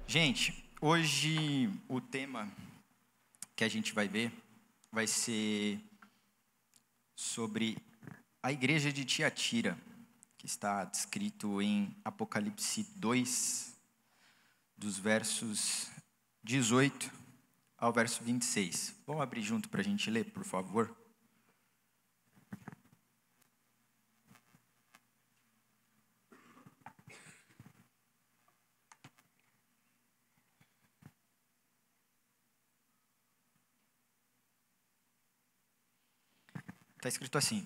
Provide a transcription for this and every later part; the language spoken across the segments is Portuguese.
Gente, hoje o tema que a gente vai ver vai ser sobre a igreja de Tiatira, que está descrito em Apocalipse 2, dos versos 18 ao verso 26. Vamos abrir junto para a gente ler, por favor? Está escrito assim.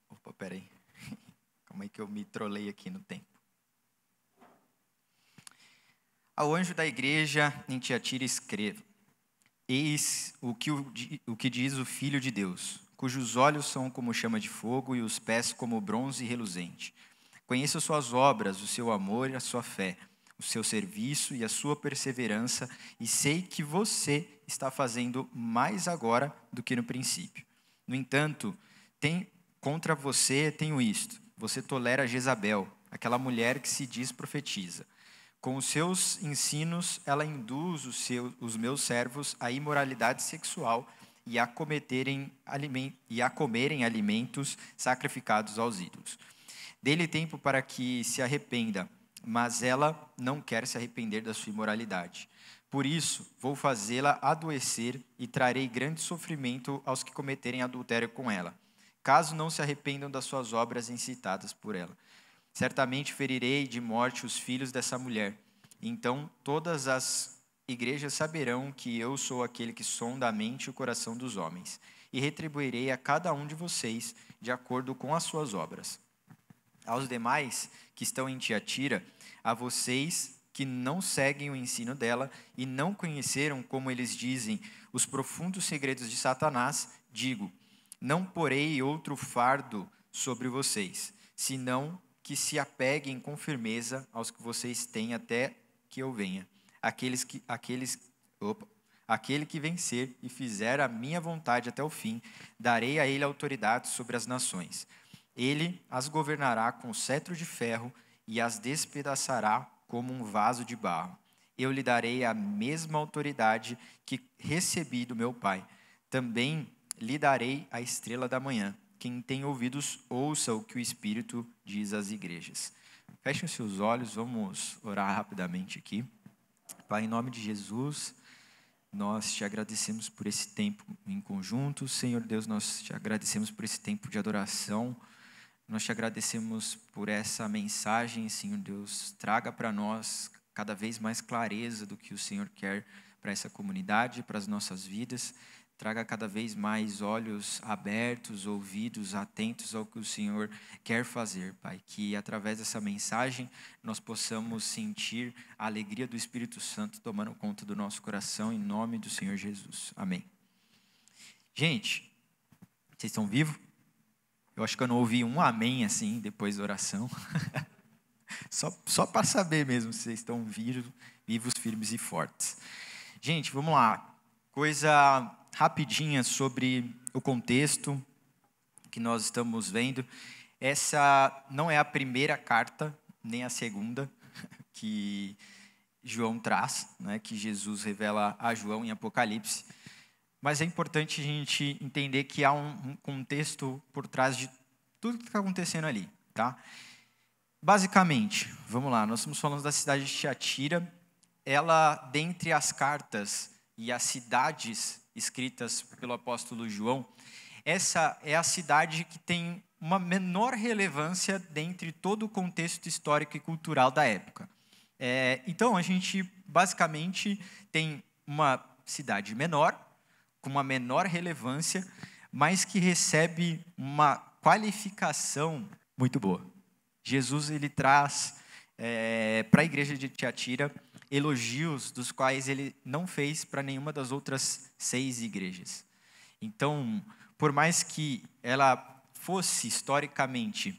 Opa, peraí. Calma aí que eu me trolei aqui no tempo. Ao anjo da igreja em Tiatira escreva: Eis o que diz o Filho de Deus, cujos olhos são como chama de fogo e os pés como bronze reluzente. Conheço as suas obras, o seu amor e a sua fé, o seu serviço e a sua perseverança, e sei que você está fazendo mais agora do que no princípio. No entanto, contra você tenho isto: você tolera Jezabel, aquela mulher que se diz profetiza. Com os seus ensinos, ela induz os meus servos à imoralidade sexual e a comerem alimentos sacrificados aos ídolos. Dê-lhe tempo para que se arrependa, mas ela não quer se arrepender da sua imoralidade. Por isso, vou fazê-la adoecer e trarei grande sofrimento aos que cometerem adultério com ela, caso não se arrependam das suas obras incitadas por ela. Certamente ferirei de morte os filhos dessa mulher. Então todas as igrejas saberão que eu sou aquele que sonda a mente e o coração dos homens, e retribuirei a cada um de vocês de acordo com as suas obras. Aos demais que estão em Tiatira, a vocês que não seguem o ensino dela e não conheceram, como eles dizem, os profundos segredos de Satanás, digo: não porei outro fardo sobre vocês, senão que se apeguem com firmeza aos que vocês têm até que eu venha. Aquele que vencer e fizer a minha vontade até o fim, darei a ele autoridade sobre as nações. Ele as governará com cetro de ferro e as despedaçará como um vaso de barro. Eu lhe darei a mesma autoridade que recebi do meu Pai. Também lhe darei a estrela da manhã. Quem tem ouvidos, ouça o que o Espírito diz às igrejas. Fechem seus olhos, vamos orar rapidamente aqui. Pai, em nome de Jesus, nós te agradecemos por esse tempo em conjunto. Senhor Deus, nós te agradecemos por esse tempo de adoração. Nós te agradecemos por essa mensagem, Senhor Deus. Traga para nós cada vez mais clareza do que o Senhor quer para essa comunidade, para as nossas vidas. Traga cada vez mais olhos abertos, ouvidos atentos ao que o Senhor quer fazer, Pai. Que através dessa mensagem nós possamos sentir a alegria do Espírito Santo tomando conta do nosso coração, em nome do Senhor Jesus. Amém. Gente, vocês estão vivos? Eu acho que eu não ouvi um amém assim depois da oração. Só para saber mesmo se vocês estão vivos, firmes e fortes. Gente, vamos lá. Coisa rapidinha sobre o contexto que nós estamos vendo. Essa não é a primeira carta, nem a segunda, que João traz, né, que Jesus revela a João em Apocalipse. Mas é importante a gente entender que há um contexto por trás de tudo que está acontecendo ali, tá? Basicamente, vamos lá, nós estamos falando da cidade de Tiatira. Ela, dentre as cartas e as cidades escritas pelo apóstolo João, essa é a cidade que tem uma menor relevância dentre todo o contexto histórico e cultural da época. Então, a gente basicamente tem uma cidade menor, com uma menor relevância, mas que recebe uma qualificação muito boa. Jesus ele traz para a igreja de Tiatira elogios dos quais ele não fez para nenhuma das outras 6 igrejas. Então, por mais que ela fosse historicamente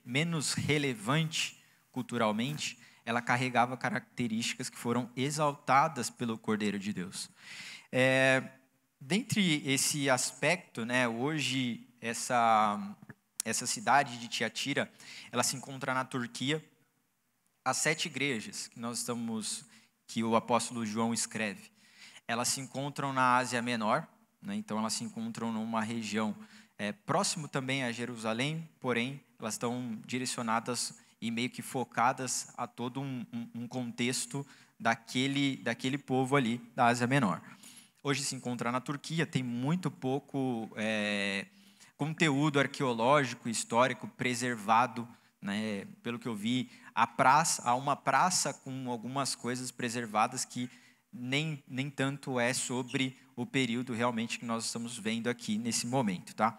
menos relevante culturalmente, ela carregava características que foram exaltadas pelo Cordeiro de Deus. Dentre esse aspecto, né, hoje essa cidade de Tiatira, ela se encontra na Turquia, as 7 igrejas que o apóstolo João escreve, elas se encontram na Ásia Menor, né? Então elas se encontram numa região próximo também a Jerusalém, porém elas estão direcionadas e meio que focadas a todo um contexto daquele povo ali da Ásia Menor. Hoje se encontra na Turquia, tem muito pouco conteúdo arqueológico, histórico preservado, né? Pelo que eu vi, há uma praça com algumas coisas preservadas que nem tanto é sobre o período realmente que nós estamos vendo aqui nesse momento, tá?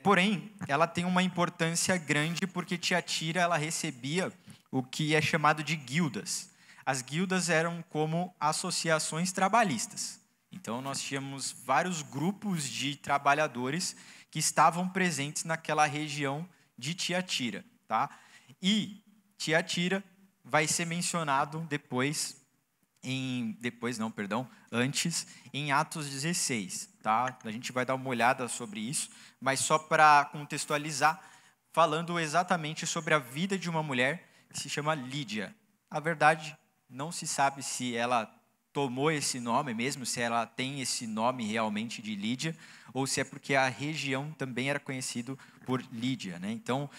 Porém, ela tem uma importância grande porque Tiatira ela recebia o que é chamado de guildas. As guildas eram como associações trabalhistas. Então, nós tínhamos vários grupos de trabalhadores que estavam presentes naquela região de Tiatira, tá? E Tiatira vai ser mencionado antes, em Atos 16, tá? A gente vai dar uma olhada sobre isso, mas só para contextualizar, falando exatamente sobre a vida de uma mulher que se chama Lídia. A verdade, não se sabe se ela tomou esse nome mesmo, se ela tem esse nome realmente de Lídia, ou se é porque a região também era conhecido por Lídia, né? Então,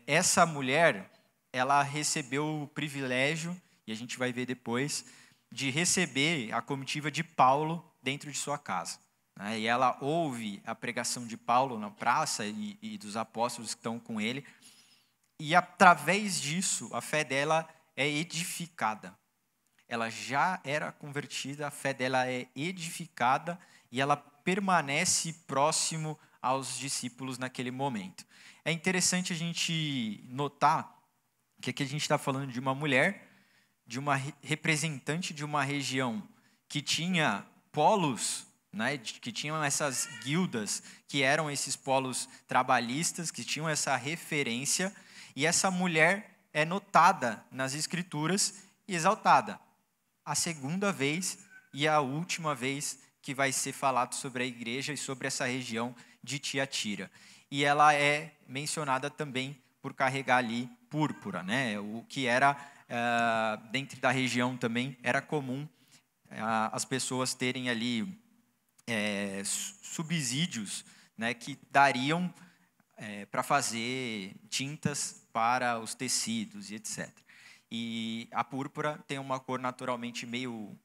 essa mulher, ela recebeu o privilégio, e a gente vai ver depois, de receber a comitiva de Paulo dentro de sua casa, né? E ela ouve a pregação de Paulo na praça e dos apóstolos que estão com ele, e através disso, a fé dela é edificada. Ela já era convertida, a fé dela é edificada e ela permanece próximo aos discípulos naquele momento. É interessante a gente notar que aqui a gente está falando de uma mulher, de uma representante de uma região que tinha polos, né, que tinham essas guildas, que eram esses polos trabalhistas, que tinham essa referência, e essa mulher é notada nas Escrituras e exaltada. A segunda vez e a última vez que vai ser falado sobre a igreja e sobre essa região de Tiatira. E ela é mencionada também por carregar ali púrpura, né? O que era, dentro da região também, era comum as pessoas terem ali subsídios, né, que dariam para fazer tintas para os tecidos e etc. E a púrpura tem uma cor naturalmente meio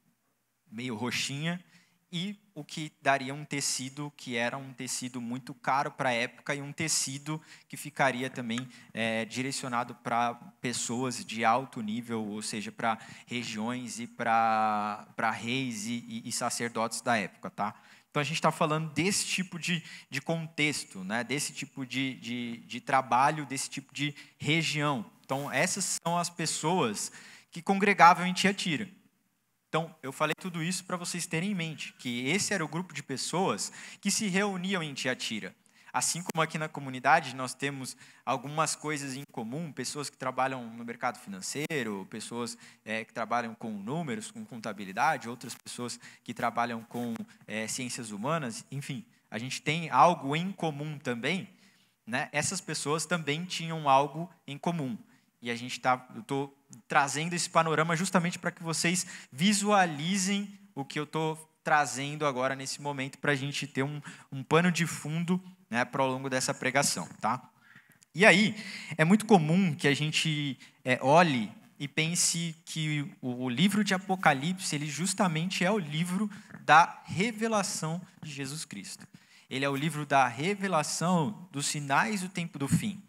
roxinha, e o que daria um tecido que era um tecido muito caro para a época e um tecido que ficaria também direcionado para pessoas de alto nível, ou seja, para regiões e para reis e sacerdotes da época, tá? Então a gente está falando desse tipo de contexto, né? Desse tipo de trabalho, desse tipo de região. Então essas são as pessoas que congregavam em Tiatira. Então, eu falei tudo isso para vocês terem em mente, que esse era o grupo de pessoas que se reuniam em Tiatira. Assim como aqui na comunidade nós temos algumas coisas em comum, pessoas que trabalham no mercado financeiro, pessoas que trabalham com números, com contabilidade, outras pessoas que trabalham com ciências humanas, enfim, a gente tem algo em comum também, né? Essas pessoas também tinham algo em comum. E eu estou trazendo esse panorama justamente para que vocês visualizem o que eu estou trazendo agora nesse momento, para a gente ter um pano de fundo, né, para ao longo dessa pregação, tá? E aí, é muito comum que a gente olhe e pense que o livro de Apocalipse, ele justamente é o livro da revelação de Jesus Cristo. Ele é o livro da revelação dos sinais do tempo do fim.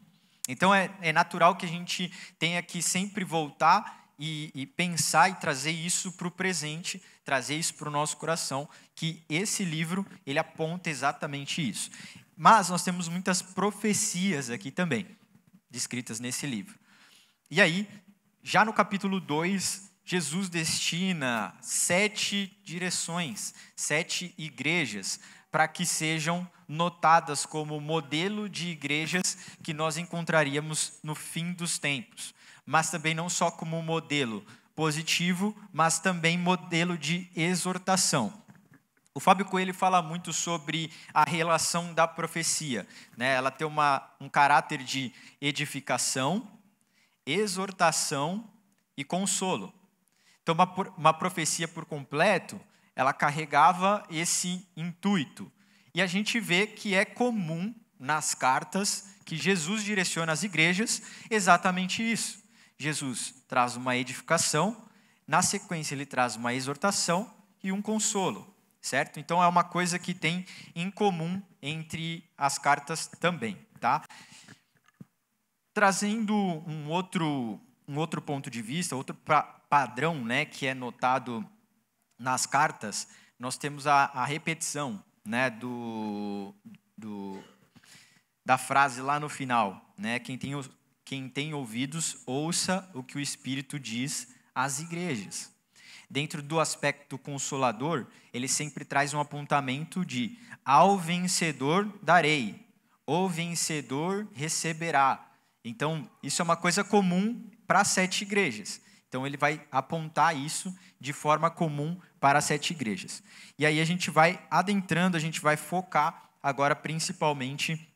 Então, é natural que a gente tenha que sempre voltar e pensar e trazer isso para o presente, trazer isso para o nosso coração, que esse livro, ele aponta exatamente isso. Mas nós temos muitas profecias aqui também, descritas nesse livro. E aí, já no capítulo 2, Jesus destina 7 direções, 7 igrejas, para que sejam notadas como modelo de igrejas que nós encontraríamos no fim dos tempos. Mas também não só como modelo positivo, mas também modelo de exortação. O Fábio Coelho fala muito sobre a relação da profecia, né? Ela tem um caráter de edificação, exortação e consolo. Então, uma profecia por completo, ela carregava esse intuito. E a gente vê que é comum nas cartas que Jesus direciona às igrejas exatamente isso. Jesus traz uma edificação, na sequência ele traz uma exortação e um consolo, certo? Então é uma coisa que tem em comum entre as cartas também, tá? Trazendo um outro ponto de vista, outro padrão, né, que é notado nas cartas, nós temos a repetição, né, da frase lá no final, né, quem tem ouvidos, ouça o que o Espírito diz às igrejas. Dentro do aspecto consolador, ele sempre traz um apontamento de ao vencedor darei, o vencedor receberá. Então, isso é uma coisa comum para as 7 igrejas. Então, ele vai apontar isso de forma comum para as 7 igrejas. E aí a gente vai adentrando, a gente vai focar agora principalmente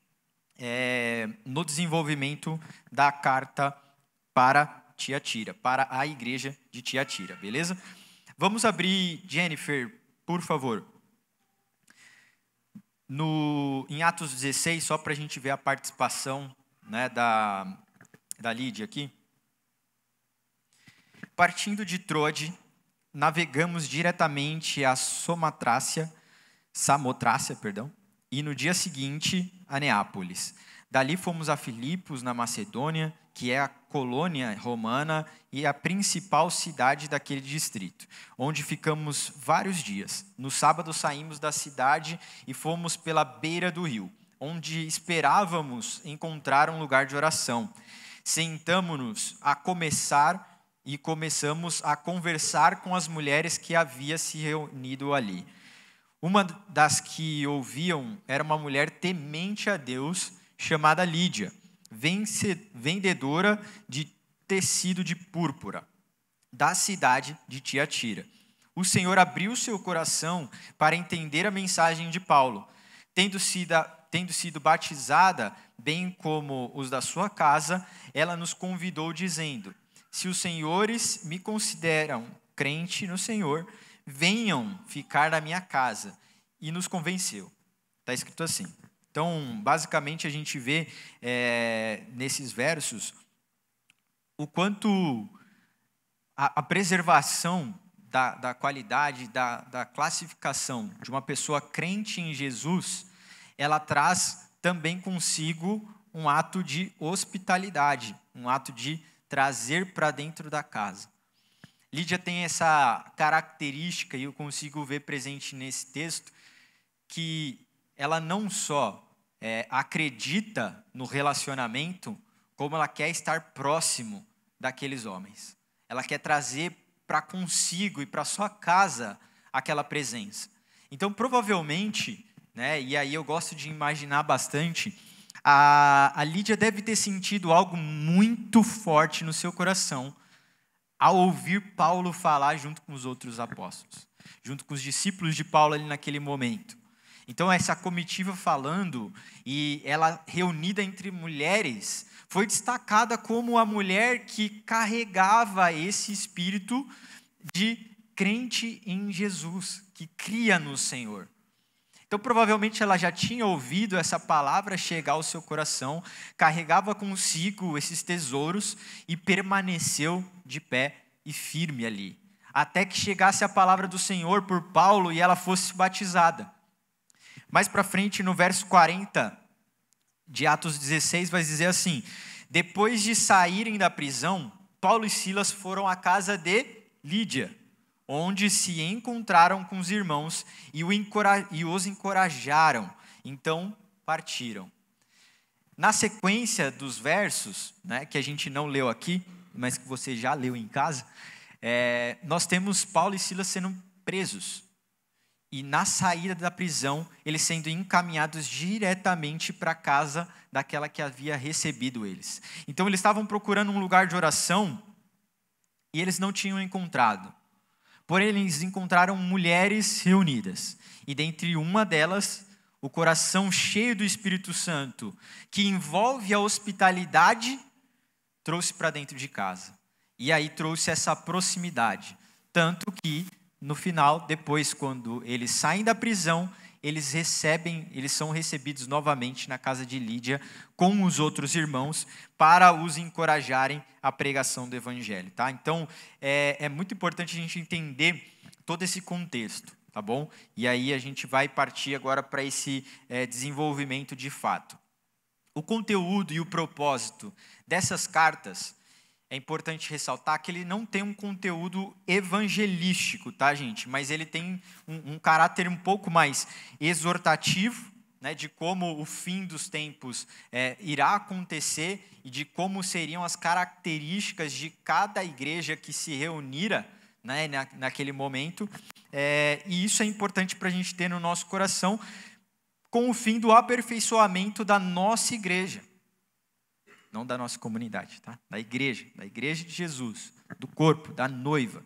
no desenvolvimento da carta para Tiatira, para a igreja de Tiatira, beleza? Vamos abrir, Jennifer, por favor, em Atos 16, só para a gente ver a participação, né, da Lídia aqui. Partindo de Troade, navegamos diretamente a Samotrácia, e no dia seguinte a Neápolis. Dali fomos a Filipos, na Macedônia, que é a colônia romana e a principal cidade daquele distrito, onde ficamos vários dias. No sábado saímos da cidade e fomos pela beira do rio, onde esperávamos encontrar um lugar de oração. Sentamo-nos e começamos a conversar com as mulheres que haviam se reunido ali. Uma das que ouviam era uma mulher temente a Deus, chamada Lídia, vendedora de tecido de púrpura, da cidade de Tiatira. O Senhor abriu seu coração para entender a mensagem de Paulo. Tendo sido batizada, bem como os da sua casa, ela nos convidou dizendo: se os senhores me consideram crente no Senhor, venham ficar na minha casa. E nos convenceu. Está escrito assim. Então, basicamente, a gente vê nesses versos o quanto a preservação da qualidade, da classificação de uma pessoa crente em Jesus, ela traz também consigo um ato de hospitalidade, um ato de trazer para dentro da casa. Lídia tem essa característica, e eu consigo ver presente nesse texto, que ela não só acredita no relacionamento, como ela quer estar próximo daqueles homens. Ela quer trazer para consigo e para sua casa aquela presença. Então, provavelmente, né, e aí eu gosto de imaginar bastante, a Lídia deve ter sentido algo muito forte no seu coração ao ouvir Paulo falar junto com os outros apóstolos, junto com os discípulos de Paulo ali naquele momento. Então, essa comitiva falando, e ela reunida entre mulheres, foi destacada como a mulher que carregava esse espírito de crente em Jesus, que cria no Senhor. Então, provavelmente, ela já tinha ouvido essa palavra chegar ao seu coração, carregava consigo esses tesouros e permaneceu de pé e firme ali, até que chegasse a palavra do Senhor por Paulo e ela fosse batizada. Mais para frente, no verso 40 de Atos 16, vai dizer assim: depois de saírem da prisão, Paulo e Silas foram à casa de Lídia, onde se encontraram com os irmãos e os encorajaram. Então partiram. Na sequência dos versos, né, que a gente não leu aqui, mas que você já leu em casa, nós temos Paulo e Silas sendo presos. E na saída da prisão, eles sendo encaminhados diretamente para a casa daquela que havia recebido eles. Então, eles estavam procurando um lugar de oração e eles não tinham encontrado. Porém, eles encontraram mulheres reunidas. E dentre uma delas, o coração cheio do Espírito Santo, que envolve a hospitalidade, trouxe para dentro de casa. E aí trouxe essa proximidade. Tanto que, no final, depois, quando eles saem da prisão, eles são recebidos novamente na casa de Lídia com os outros irmãos para os encorajarem à pregação do evangelho, tá? Então, é muito importante a gente entender todo esse contexto, tá bom? E aí a gente vai partir agora para esse desenvolvimento de fato. O conteúdo e o propósito dessas cartas, é importante ressaltar que ele não tem um conteúdo evangelístico, tá, gente? Mas ele tem um caráter um pouco mais exortativo, né, de como o fim dos tempos irá acontecer e de como seriam as características de cada igreja que se reunira, né, naquele momento. E isso é importante para a gente ter no nosso coração, com o fim do aperfeiçoamento da nossa igreja. Não da nossa comunidade, tá? Da igreja de Jesus, do corpo, da noiva,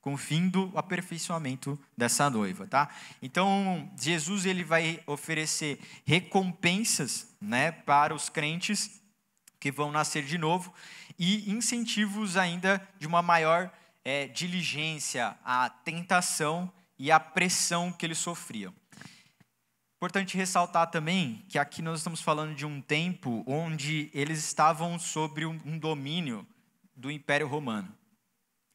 com o fim do aperfeiçoamento dessa noiva, tá? Então, Jesus ele vai oferecer recompensas, né, para os crentes que vão nascer de novo e incentivos ainda de uma maior diligência à tentação e à pressão que eles sofriam. Importante ressaltar também que aqui nós estamos falando de um tempo onde eles estavam sob um domínio do Império Romano.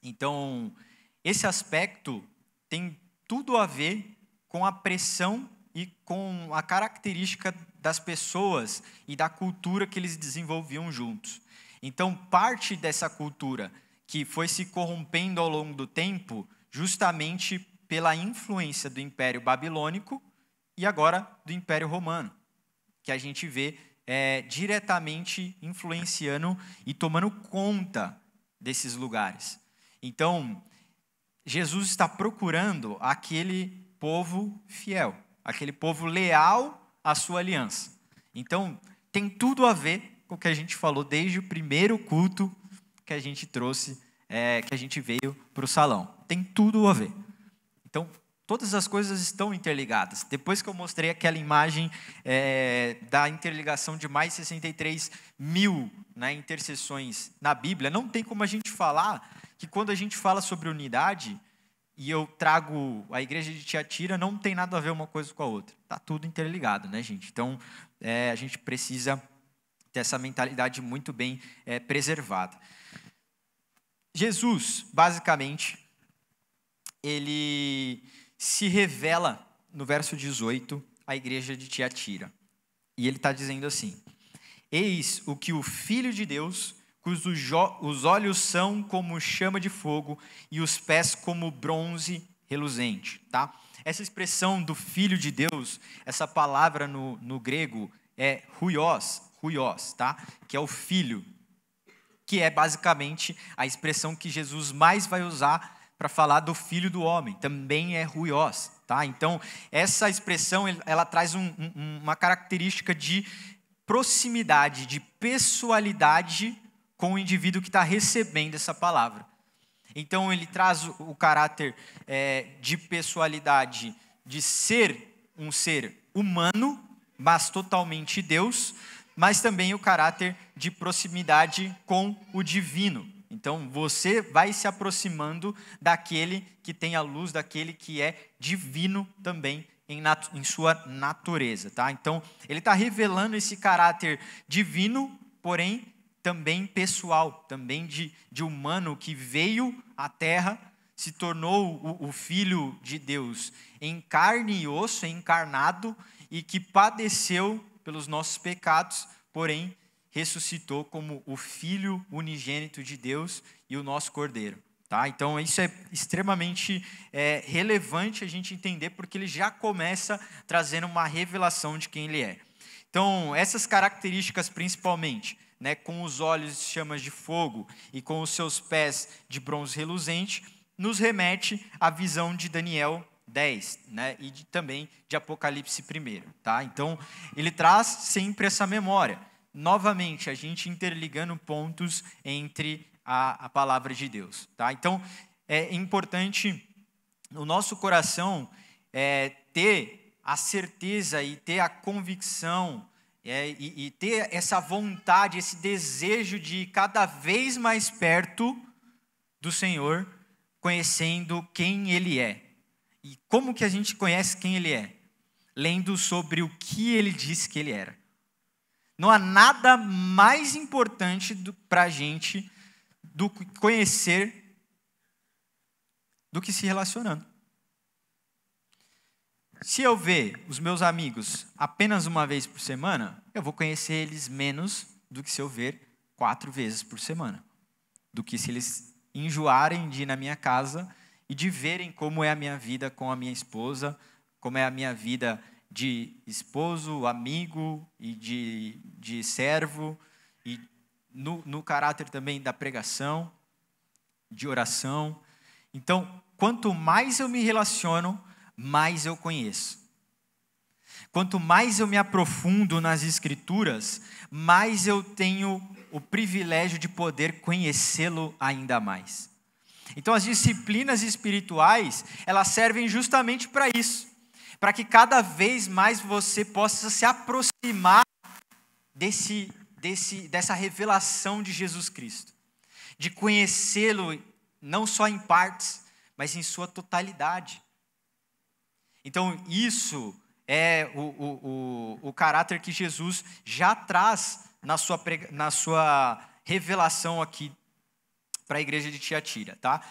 Então, esse aspecto tem tudo a ver com a pressão e com a característica das pessoas e da cultura que eles desenvolviam juntos. Então, parte dessa cultura que foi se corrompendo ao longo do tempo, justamente pela influência do Império Babilônico, e agora do Império Romano, que a gente vê diretamente influenciando e tomando conta desses lugares. Então, Jesus está procurando aquele povo fiel, aquele povo leal à sua aliança. Então, tem tudo a ver com o que a gente falou desde o primeiro culto que a gente trouxe, que a gente veio para o salão. Tem tudo a ver. Então, todas as coisas estão interligadas. Depois que eu mostrei aquela imagem da interligação de mais 63 mil, né, intercessões na Bíblia, não tem como a gente falar que quando a gente fala sobre unidade, e eu trago a igreja de Tiatira, não tem nada a ver uma coisa com a outra. Está tudo interligado, né, gente? Então, a gente precisa ter essa mentalidade muito bem preservada. Jesus, basicamente, ele se revela no verso 18 à igreja de Tiatira. E ele está dizendo assim: eis o que o Filho de Deus, os olhos são como chama de fogo e os pés como bronze reluzente. Tá? Essa expressão do Filho de Deus, essa palavra no grego é huios, tá? Que é o Filho, que é basicamente a expressão que Jesus mais vai usar para falar do Filho do Homem, também é huios, tá? Então, essa expressão, ela traz uma característica de proximidade, de pessoalidade com o indivíduo que está recebendo essa palavra. Então, ele traz o caráter de pessoalidade, de ser um ser humano, mas totalmente Deus, mas também o caráter de proximidade com o divino. Então, você vai se aproximando daquele que tem a luz, daquele que é divino também em sua natureza. Tá? Então, ele está revelando esse caráter divino, porém também pessoal, também de humano que veio à Terra, se tornou o Filho de Deus em carne e osso, encarnado, e que padeceu pelos nossos pecados, porém ressuscitou como o Filho unigênito de Deus e o nosso Cordeiro. Tá? Então, isso é extremamente relevante a gente entender, porque ele já começa trazendo uma revelação de quem ele é. Então, essas características principalmente, né, com os olhos de chamas de fogo e com os seus pés de bronze reluzente, nos remete à visão de Daniel 10, né, e também de Apocalipse 1. Tá? Então, ele traz sempre essa memória. Novamente, a gente interligando pontos entre a palavra de Deus. Tá? Então, é importante no nosso coração ter a certeza e ter a convicção e ter essa vontade, esse desejo de ir cada vez mais perto do Senhor, conhecendo quem Ele é. E como que a gente conhece quem Ele é? Lendo sobre o que Ele disse que Ele era. Não há nada mais importante para a gente do que conhecer do que se relacionando. Se eu ver os meus amigos apenas uma vez por semana, eu vou conhecer eles menos do que se eu ver 4 vezes por semana. Do que se eles enjoarem de ir na minha casa e de verem como é a minha vida com a minha esposa, como é a minha vida de esposo, amigo e de servo, e no caráter também da pregação, de oração. Então, quanto mais eu me relaciono, mais eu conheço. Quanto mais eu me aprofundo nas Escrituras, mais eu tenho o privilégio de poder conhecê-lo ainda mais. Então, as disciplinas espirituais, elas servem justamente para isso, para que cada vez mais você possa se aproximar dessa revelação de Jesus Cristo, de conhecê-lo não só em partes, mas em sua totalidade. Então, isso é o caráter que Jesus já traz na sua revelação aqui para a igreja de Tiatira. Tá?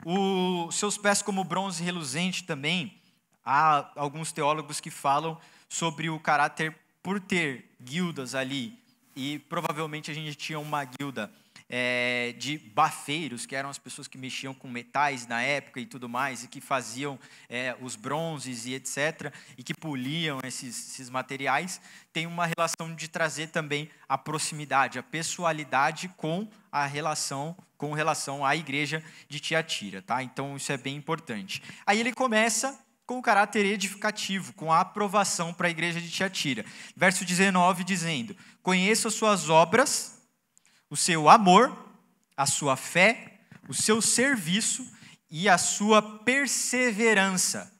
Os seus pés como bronze reluzente também, há alguns teólogos que falam sobre o caráter por ter guildas ali, e provavelmente a gente tinha uma guilda de bafeiros, que eram as pessoas que mexiam com metais na época e tudo mais, e que faziam os bronzes e etc., e que poliam esses materiais, tem uma relação de trazer também a proximidade, a pessoalidade com relação à igreja de Tiatira. Tá? Então isso é bem importante. Aí ele começa com o caráter edificativo, com a aprovação para a igreja de Tiatira. Verso 19 dizendo: conheço as suas obras, o seu amor, a sua fé, o seu serviço e a sua perseverança.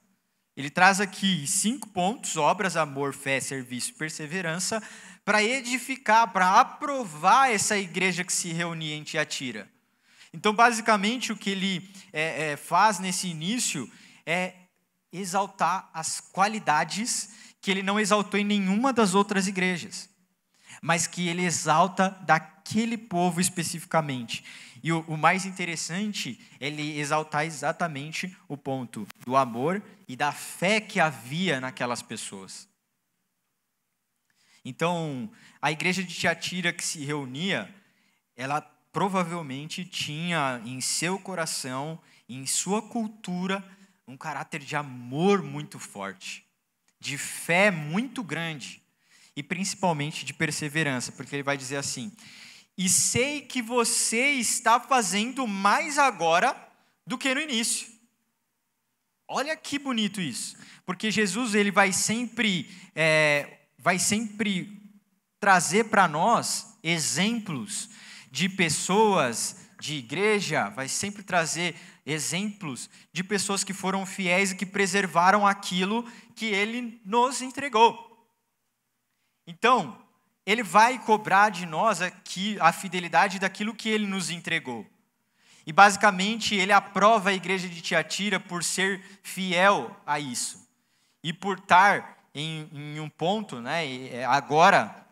Ele traz aqui 5 pontos: obras, amor, fé, serviço e perseverança, para edificar, para aprovar essa igreja que se reunia em Tiatira. Então, basicamente, o que ele faz nesse início é exaltar as qualidades que ele não exaltou em nenhuma das outras igrejas, mas que ele exalta daquele povo especificamente. E o mais interessante é ele exaltar exatamente o ponto do amor e da fé que havia naquelas pessoas. Então, a igreja de Tiatira que se reunia, ela provavelmente tinha em seu coração, em sua cultura, um caráter de amor muito forte, de fé muito grande, e principalmente de perseverança, porque ele vai dizer assim: e sei que você está fazendo mais agora do que no início. Olha que bonito isso, porque Jesus ele vai sempre trazer para nós exemplos de pessoas, de igreja, vai sempre trazer exemplos de pessoas que foram fiéis e que preservaram aquilo que ele nos entregou. Então, ele vai cobrar de nós aqui a fidelidade daquilo que ele nos entregou. E basicamente ele aprova a igreja de Tiatira por ser fiel a isso. E por estar em um ponto, né, agora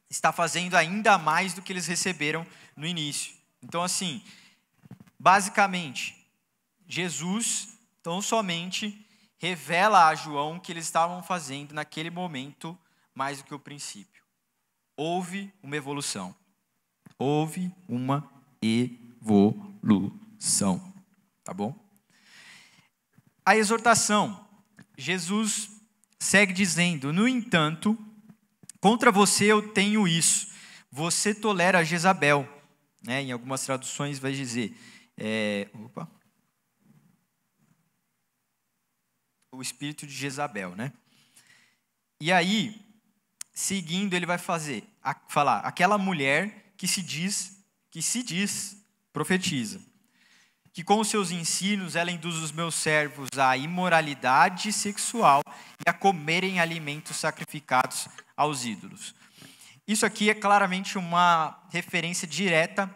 está fazendo ainda mais do que eles receberam no início. Então, assim, basicamente, Jesus tão somente revela a João que eles estavam fazendo naquele momento mais do que o princípio. Houve uma evolução. Houve uma evolução. Tá bom? A exortação. Jesus segue dizendo: no entanto, contra você eu tenho isso. Você tolera Jezabel. Em algumas traduções vai dizer... o espírito de Jezabel, né? E aí, seguindo, ele vai falar, aquela mulher que se diz, profetiza, que com os seus ensinos ela induz os meus servos à imoralidade sexual e a comerem alimentos sacrificados aos ídolos. Isso aqui é claramente uma referência direta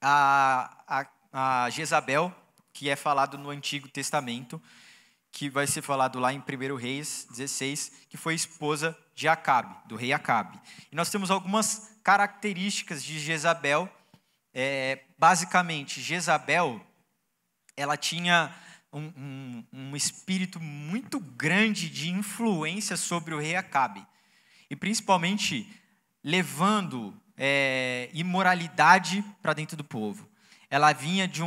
a Jezabel, que é falado no Antigo Testamento, que vai ser falado lá em 1 Reis 16, que foi esposa de Acabe, do rei Acabe. E nós temos algumas características de Jezabel. Basicamente, Jezabel, ela tinha um espírito muito grande de influência sobre o rei Acabe. E principalmente levando imoralidade para dentro do povo. Ela vinha de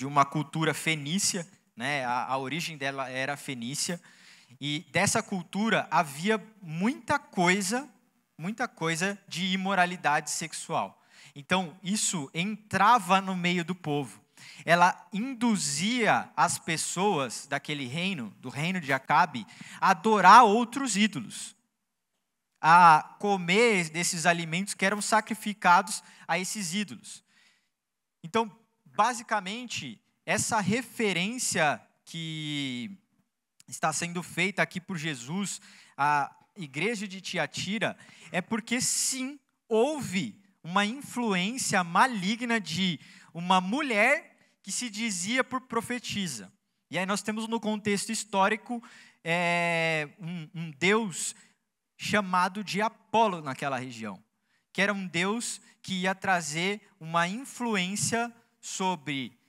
uma cultura fenícia, né? A origem dela era fenícia, e dessa cultura havia muita coisa de imoralidade sexual. Então, isso entrava no meio do povo. Ela induzia as pessoas daquele reino, do reino de Acabe, a adorar outros ídolos, a comer desses alimentos que eram sacrificados a esses ídolos. Então, basicamente, essa referência que está sendo feita aqui por Jesus à igreja de Tiatira é porque, sim, houve uma influência maligna de uma mulher que se dizia por profetisa. E aí nós temos no contexto histórico um deus chamado de Apolo naquela região, que era um deus que ia trazer uma influência sobre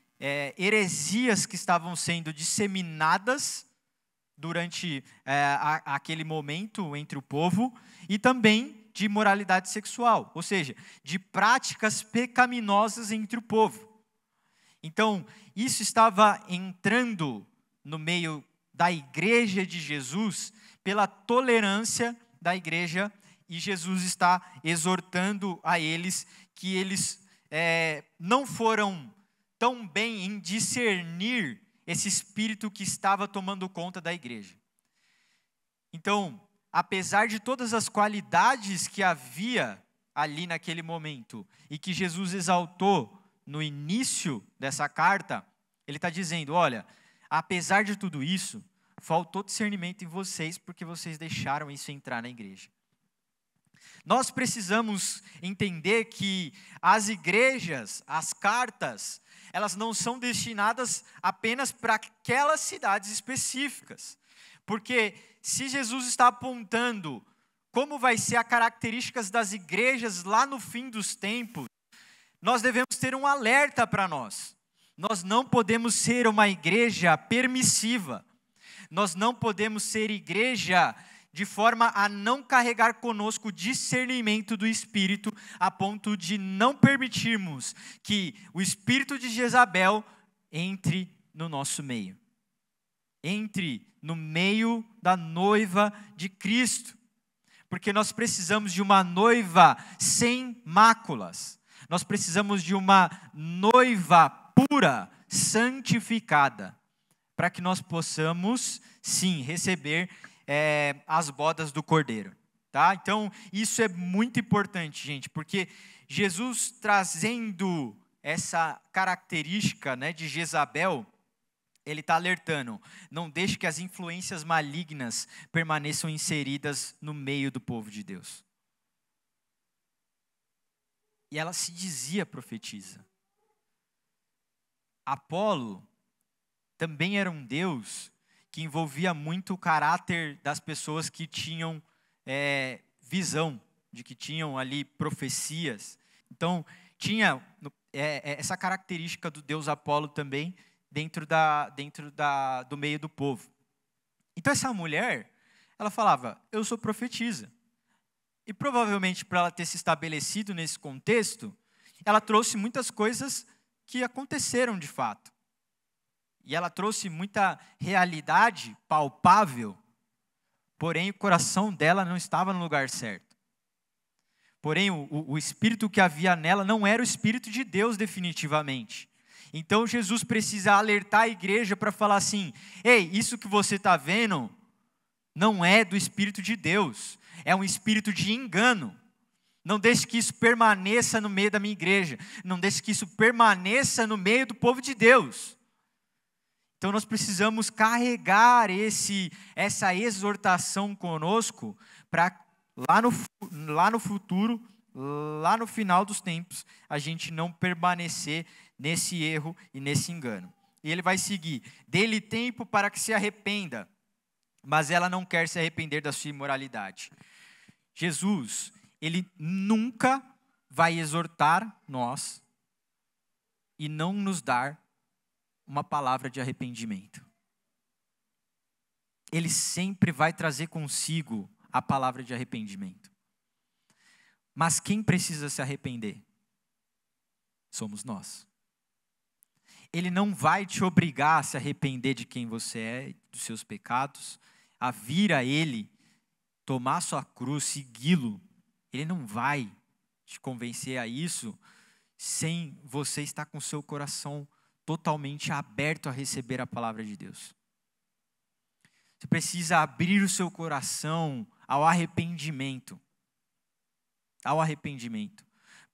heresias que estavam sendo disseminadas durante aquele momento entre o povo, e também de imoralidade sexual, ou seja, de práticas pecaminosas entre o povo. Então, isso estava entrando no meio da igreja de Jesus pela tolerância da igreja, e Jesus está exortando a eles que eles não foram tão bem em discernir esse espírito que estava tomando conta da igreja. Então, apesar de todas as qualidades que havia ali naquele momento, e que Jesus exaltou no início dessa carta, ele está dizendo, olha, apesar de tudo isso, faltou discernimento em vocês, porque vocês deixaram isso entrar na igreja. Nós precisamos entender que as igrejas, as cartas, elas não são destinadas apenas para aquelas cidades específicas. Porque se Jesus está apontando como vai ser as características das igrejas lá no fim dos tempos, nós devemos ter um alerta para nós. Nós não podemos ser uma igreja permissiva. Nós não podemos ser igreja de forma a não carregar conosco o discernimento do Espírito, a ponto de não permitirmos que o espírito de Jezabel entre no nosso meio. Entre no meio da noiva de Cristo. Porque nós precisamos de uma noiva sem máculas. Nós precisamos de uma noiva pura, santificada, para que nós possamos, sim, receber as bodas do Cordeiro. Tá? Então, isso é muito importante, gente, porque Jesus trazendo essa característica, né, de Jezabel, ele está alertando, não deixe que as influências malignas permaneçam inseridas no meio do povo de Deus. E ela se dizia profetisa. Apolo também era um deus que envolvia muito o caráter das pessoas que tinham visão, de que tinham ali profecias. Então, tinha essa característica do deus Apolo também dentro do meio do povo. Então, essa mulher, ela falava, eu sou profetisa. E provavelmente, para ela ter se estabelecido nesse contexto, ela trouxe muitas coisas que aconteceram de fato. E ela trouxe muita realidade palpável, porém o coração dela não estava no lugar certo. Porém, o espírito que havia nela não era o Espírito de Deus definitivamente. Então, Jesus precisa alertar a igreja para falar assim, ei, isso que você está vendo não é do Espírito de Deus, é um espírito de engano. Não deixe que isso permaneça no meio da minha igreja, não deixe que isso permaneça no meio do povo de Deus. Então nós precisamos carregar essa exortação conosco para lá no futuro, lá no final dos tempos, a gente não permanecer nesse erro e nesse engano. E ele vai seguir: dê-lhe tempo para que se arrependa, mas ela não quer se arrepender da sua imoralidade. Jesus, ele nunca vai exortar nós e não nos dar uma palavra de arrependimento. Ele sempre vai trazer consigo a palavra de arrependimento. Mas quem precisa se arrepender? Somos nós. Ele não vai te obrigar a se arrepender de quem você é, dos seus pecados, a vir a Ele, tomar sua cruz, segui-lo. Ele não vai te convencer a isso sem você estar com o seu coração totalmente aberto a receber a palavra de Deus. Você precisa abrir o seu coração ao arrependimento. Ao arrependimento.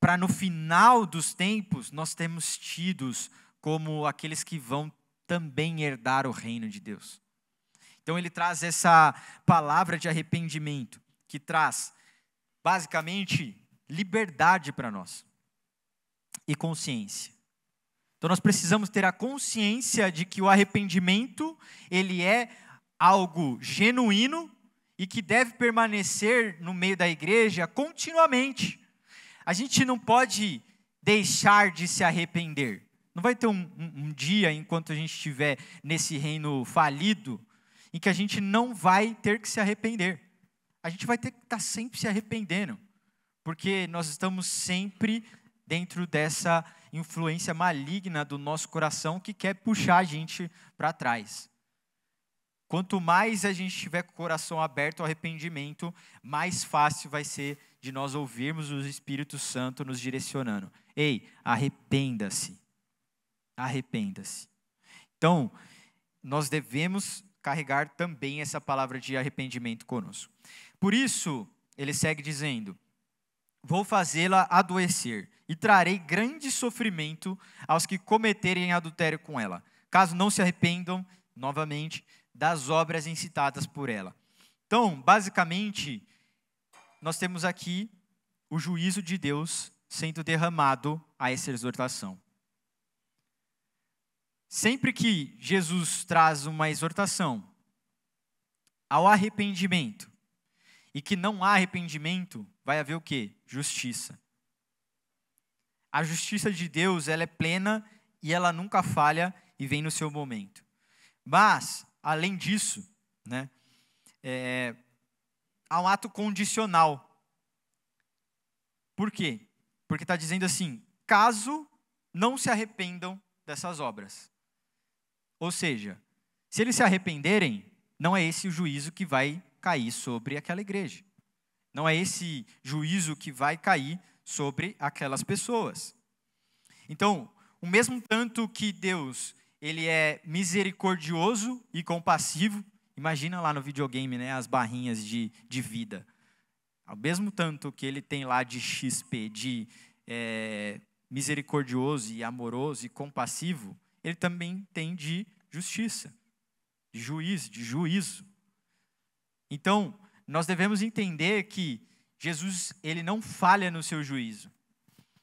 Para no final dos tempos, nós termos tidos como aqueles que vão também herdar o reino de Deus. Então ele traz essa palavra de arrependimento, que traz basicamente liberdade para nós e consciência. Então nós precisamos ter a consciência de que o arrependimento, ele é algo genuíno e que deve permanecer no meio da igreja continuamente. A gente não pode deixar de se arrepender. Não vai ter um dia, enquanto a gente estiver nesse reino falido, em que a gente não vai ter que se arrepender. A gente vai ter que estar sempre se arrependendo, porque nós estamos sempre dentro dessa influência maligna do nosso coração que quer puxar a gente para trás. Quanto mais a gente tiver com o coração aberto ao arrependimento, mais fácil vai ser de nós ouvirmos o Espírito Santo nos direcionando. Ei, arrependa-se. Arrependa-se. Então, nós devemos carregar também essa palavra de arrependimento conosco. Por isso, ele segue dizendo: vou fazê-la adoecer e trarei grande sofrimento aos que cometerem adultério com ela, caso não se arrependam, novamente, das obras incitadas por ela. Então, basicamente, nós temos aqui o juízo de Deus sendo derramado a essa exortação. Sempre que Jesus traz uma exortação ao arrependimento, e que não há arrependimento, vai haver o quê? Justiça. A justiça de Deus, ela é plena e ela nunca falha e vem no seu momento. Mas, além disso, né, há um ato condicional. Por quê? Porque está dizendo assim: caso não se arrependam dessas obras. Ou seja, se eles se arrependerem, não é esse o juízo que vai cair sobre aquela igreja. Não é esse juízo que vai cair sobre aquelas pessoas. Então, o mesmo tanto que Deus, ele é misericordioso e compassivo, imagina lá no videogame, né, as barrinhas de vida. Ao mesmo tanto que ele tem lá de XP, de misericordioso e amoroso e compassivo, ele também tem de justiça, de juízo. Então, nós devemos entender que Jesus, ele não falha no seu juízo.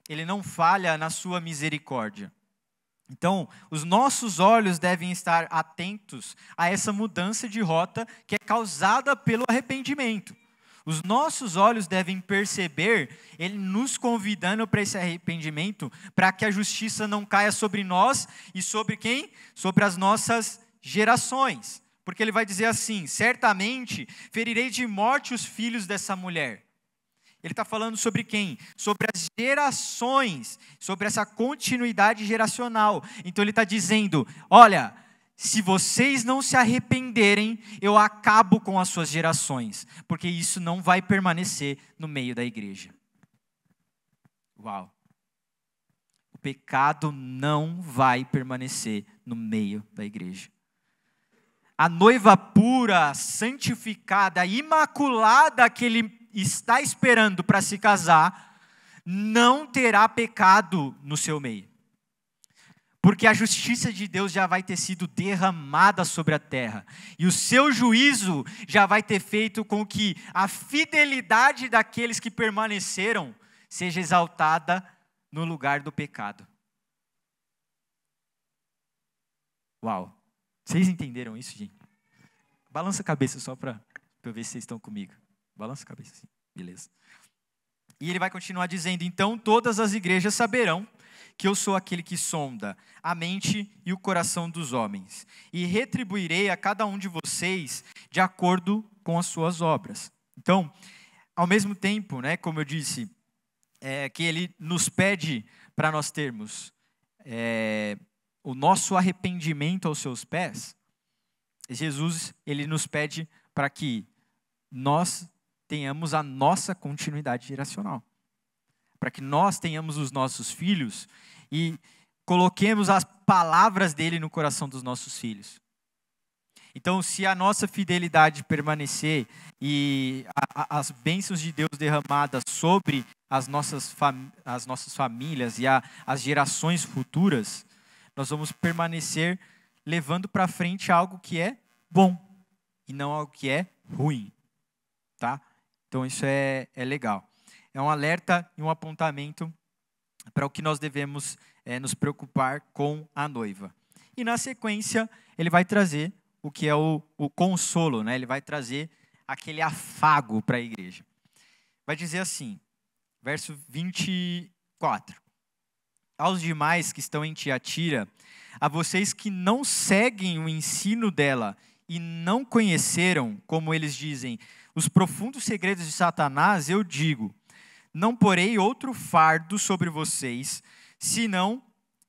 Ele não falha na sua misericórdia. Então, os nossos olhos devem estar atentos a essa mudança de rota que é causada pelo arrependimento. Os nossos olhos devem perceber Ele nos convidando para esse arrependimento, para que a justiça não caia sobre nós e sobre quem? Sobre as nossas gerações. Porque Ele vai dizer assim: certamente ferirei de morte os filhos dessa mulher. Ele está falando sobre quem? Sobre as gerações, sobre essa continuidade geracional. Então Ele está dizendo: olha, se vocês não se arrependerem, eu acabo com as suas gerações, porque isso não vai permanecer no meio da igreja. Uau! O pecado não vai permanecer no meio da igreja. A noiva pura, santificada, imaculada que ele está esperando para se casar, não terá pecado no seu meio. Porque a justiça de Deus já vai ter sido derramada sobre a terra. E o seu juízo já vai ter feito com que a fidelidade daqueles que permaneceram seja exaltada no lugar do pecado. Uau! Vocês entenderam isso, gente? Balança a cabeça só para eu ver se vocês estão comigo. Balança a cabeça, sim. Beleza. E ele vai continuar dizendo, então todas as igrejas saberão que eu sou aquele que sonda a mente e o coração dos homens, e retribuirei a cada um de vocês de acordo com as suas obras. Então, ao mesmo tempo, né, como eu disse, que ele nos pede para nós termos o nosso arrependimento aos seus pés, Jesus, ele nos pede para que nós tenhamos a nossa continuidade geracional. Para que nós tenhamos os nossos filhos e coloquemos as palavras dele no coração dos nossos filhos. Então, se a nossa fidelidade permanecer e as bênçãos de Deus derramadas sobre as nossas famílias e as gerações futuras, nós vamos permanecer levando para frente algo que é bom e não algo que é ruim. Tá? Então, isso é legal. É um alerta e um apontamento para o que nós devemos nos preocupar com a noiva. E na sequência, ele vai trazer o que é o consolo, né? Ele vai trazer aquele afago para a igreja. Vai dizer assim, verso 24. Aos demais que estão em Tiatira, a vocês que não seguem o ensino dela e não conheceram, como eles dizem, os profundos segredos de Satanás, eu digo, não porei outro fardo sobre vocês, senão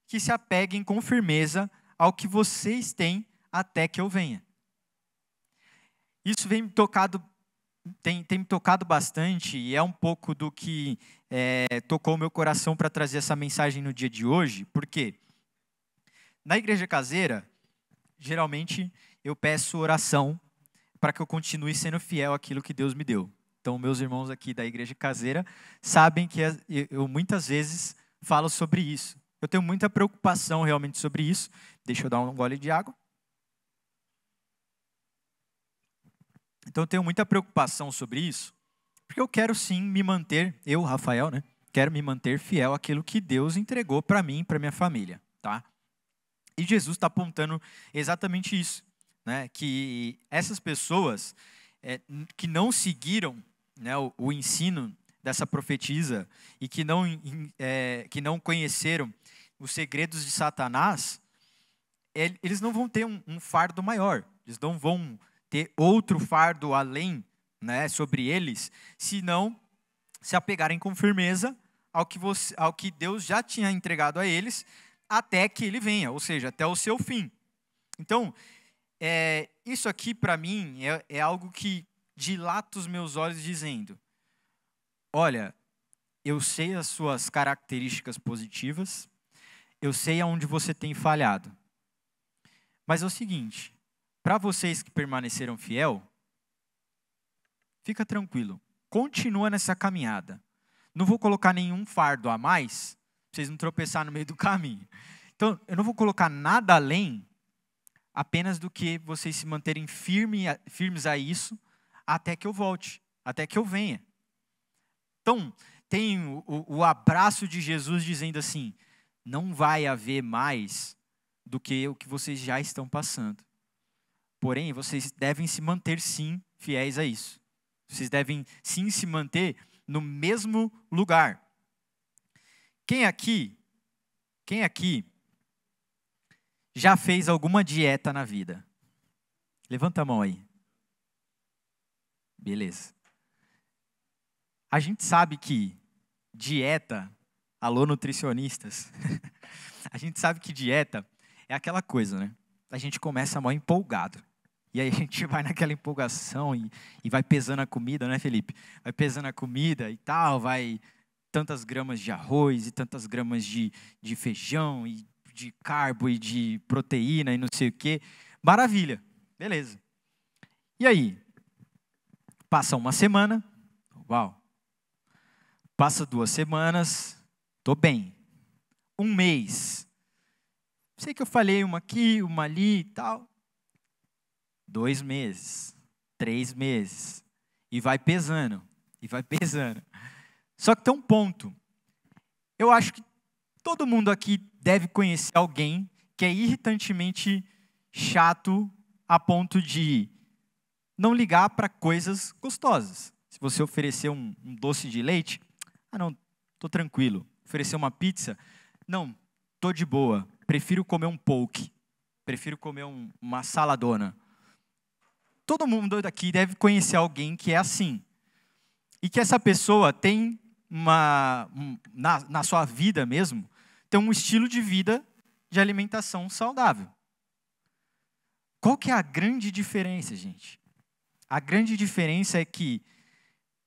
que se apeguem com firmeza ao que vocês têm até que eu venha. Isso tem me tocado bastante e é um pouco do que tocou o meu coração para trazer essa mensagem no dia de hoje, porque na igreja caseira, geralmente eu peço oração para que eu continue sendo fiel àquilo que Deus me deu. Então, meus irmãos aqui da igreja caseira sabem que eu muitas vezes falo sobre isso. Eu tenho muita preocupação realmente sobre isso. Deixa eu dar um gole de água. Então, eu tenho muita preocupação sobre isso, porque eu quero sim me manter, eu, Rafael, né? Quero me manter fiel àquilo que Deus entregou para mim e para minha família, tá? E Jesus está apontando exatamente isso, né? Que essas pessoas que não seguiram, né, o ensino dessa profetisa e que não conheceram os segredos de Satanás, eles não vão ter um fardo maior, eles não vão ter outro fardo além, né, sobre eles, se não se apegarem com firmeza ao que Deus já tinha entregado a eles, até que ele venha, ou seja, até o seu fim. Então, isso aqui para mim é algo que dilata os meus olhos dizendo, olha, eu sei as suas características positivas, eu sei aonde você tem falhado, mas é o seguinte, para vocês que permaneceram fiel, fica tranquilo, continua nessa caminhada, não vou colocar nenhum fardo a mais, para vocês não tropeçar no meio do caminho. Então, eu não vou colocar nada além, apenas do que vocês se manterem firmes a isso, até que eu volte, até que eu venha. Então, tem o abraço de Jesus dizendo assim, não vai haver mais do que o que vocês já estão passando. Porém, vocês devem se manter sim fiéis a isso. Vocês devem sim se manter no mesmo lugar. Quem aqui já fez alguma dieta na vida? Levanta a mão aí. Beleza. A gente sabe que dieta, alô nutricionistas, a gente sabe que dieta é aquela coisa, né? A gente começa mal empolgado. E aí a gente vai naquela empolgação e vai pesando a comida, né, Felipe? Vai pesando a comida e tal, vai tantas gramas de arroz e tantas gramas de feijão e de carbo e de proteína e não sei o quê. Maravilha, beleza. E aí? Passa uma semana, uau. Passa 2 semanas, tô bem. 1 mês, sei que eu falei uma aqui, uma ali e tal. 2 meses, 3 meses. E vai pesando, e vai pesando. Só que tem um ponto. Eu acho que todo mundo aqui deve conhecer alguém que é irritantemente chato a ponto de não ligar para coisas gostosas. Se você oferecer um doce de leite, não, tô tranquilo. Oferecer uma pizza, não, tô de boa. Prefiro comer um poke. Prefiro comer uma saladona. Todo mundo daqui deve conhecer alguém que é assim. E que essa pessoa tem na sua vida mesmo, tem um estilo de vida de alimentação saudável. Qual que é a grande diferença, gente? A grande diferença é que,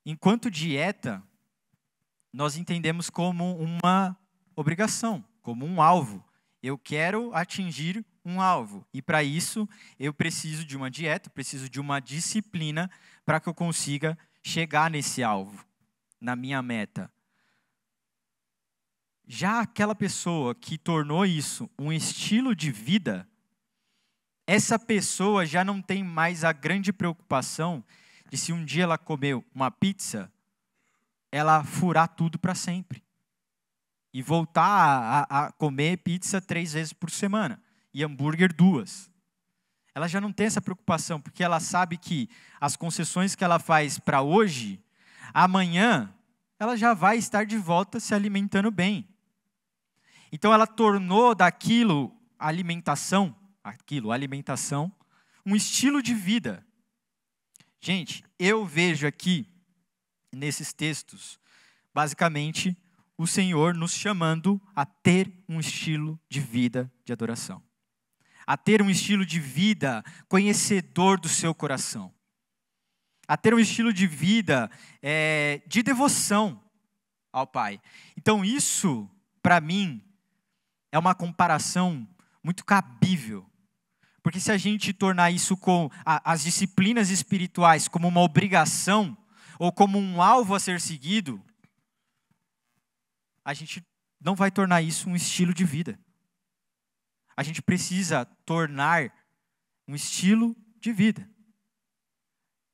enquanto dieta, nós entendemos como uma obrigação, como um alvo. Eu quero atingir um alvo. E para isso, eu preciso de uma dieta, preciso de uma disciplina para que eu consiga chegar nesse alvo, na minha meta. Já aquela pessoa que tornou isso um estilo de vida, essa pessoa já não tem mais a grande preocupação de se um dia ela comer uma pizza, ela furar tudo para sempre. E voltar a comer pizza 3 vezes por semana. E hambúrguer 2. Ela já não tem essa preocupação, porque ela sabe que as concessões que ela faz para hoje, amanhã, ela já vai estar de volta se alimentando bem. Então ela tornou daquilo alimentação, um estilo de vida. Gente, eu vejo aqui, nesses textos, basicamente, o Senhor nos chamando a ter um estilo de vida de adoração. A ter um estilo de vida conhecedor do seu coração. A ter um estilo de vida de devoção ao Pai. Então isso, para mim, é uma comparação muito cabível. Porque se a gente tornar isso com as disciplinas espirituais como uma obrigação, ou como um alvo a ser seguido, a gente não vai tornar isso um estilo de vida. A gente precisa tornar um estilo de vida.